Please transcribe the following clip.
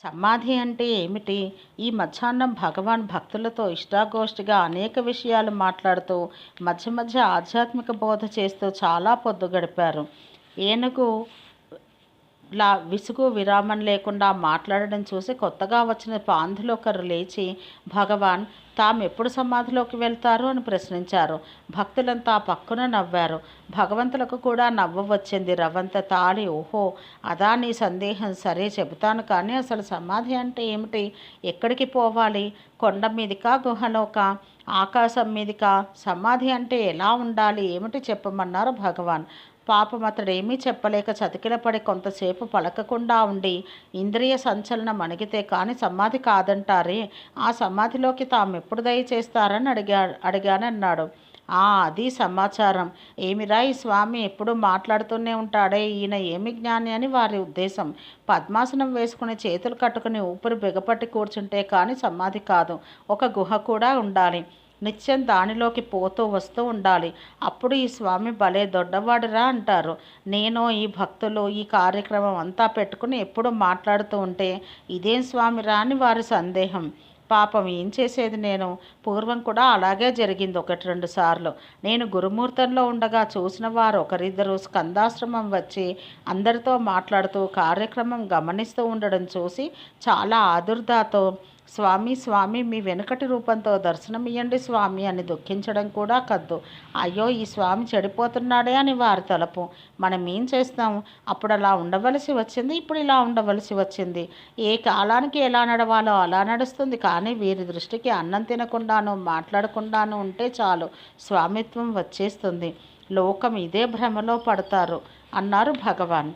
సమాధి అంటే ఏమిటి? ఈ మధ్యాహ్నం భగవాన్ భక్తులతో ఇష్టాగోష్ఠిగా అనేక విషయాలు మాట్లాడుతూ, మధ్య మధ్య ఆధ్యాత్మిక బోధ చేస్తూ చాలా పొద్దు గడిపారు. ఏనుగు విసుగు విరామం లేకుండా మాట్లాడడం చూసి కొత్తగా వచ్చిన పాంధులు ఒకరు లేచి, భగవాన్ తామెప్పుడు సమాధిలోకి వెళ్తారు అని ప్రశ్నించారు. భక్తులంతా పక్కున నవ్వారు. భగవంతులకు కూడా నవ్వు వచ్చింది. రవంత తాళి, ఓహో, అదా నీ సందేహం, సరే చెబుతాను, కానీ అసలు సమాధి అంటే ఏమిటి? ఎక్కడికి పోవాలి? కొండ మీదికా, గుహలోకా, ఆకాశం మీదికా? సమాధి అంటే ఎలా ఉండాలి, ఏమిటి చెప్పమన్నారు భగవాన్. పాపం అతడేమీ చెప్పలేక చతికిలపడి కొంతసేపు పలకకుండా ఉండి, ఇంద్రియ సంచలనం అణిగితే కానీ సమాధి కాదంటారే, ఆ సమాధిలోకి తామెప్పుడు దయచేస్తారని అడిగానన్నాడు. అది సమాచారం. ఏమిరా ఈ స్వామి ఎప్పుడూ మాట్లాడుతూనే ఉంటాడే, ఈయన ఏమి జ్ఞాని అని వారి ఉద్దేశం. పద్మాసనం వేసుకుని చేతులు కట్టుకుని ఊపిరి బిగపట్టి కూర్చుంటే కానీ సమాధి కాదు. ఒక గుహ కూడా ఉండాలి. నిత్యం దానిలోకి పోతూ వస్తూ ఉండాలి. అప్పుడు ఈ స్వామి భలే దొడ్డవాడురా అంటారు. నేను ఈ భక్తులు ఈ కార్యక్రమం అంతా పెట్టుకుని ఎప్పుడు మాట్లాడుతూ ఉంటే ఇదేం స్వామిరా అని వారి సందేహం. పాపం ఏం చేసేది నేను. పూర్వం కూడా అలాగే జరిగింది 1-2 సార్లు. నేను గురుమూర్తంలో ఉండగా చూసిన వారు ఒకరిద్దరు స్కందాశ్రమం వచ్చి అందరితో మాట్లాడుతూ కార్యక్రమం గమనిస్తూ ఉండడం చూసి చాలా ఆదుర్దాతో, స్వామి స్వామి మీ వెనుకటి రూపంతో దర్శనమియ్యండి స్వామి అని దుఃఖించడం కూడా కద్దు. అయ్యో ఈ స్వామి చెడిపోతున్నాడే అని వారి తలపు. మనం ఏం చేస్తాం? అప్పుడు అలా ఉండవలసి వచ్చింది, ఇప్పుడు ఇలా ఉండవలసి వచ్చింది. ఏ కాలానికి ఎలా నడవాలో అలా నడుస్తుంది. కానీ వీరి దృష్టికి అన్నం తినకుండాను మాట్లాడకుండాను ఉంటే చాలు, స్వామిత్వం వచ్చేస్తుంది. లోకం ఇదే భ్రమలో పడతారు అన్నారు భగవాన్.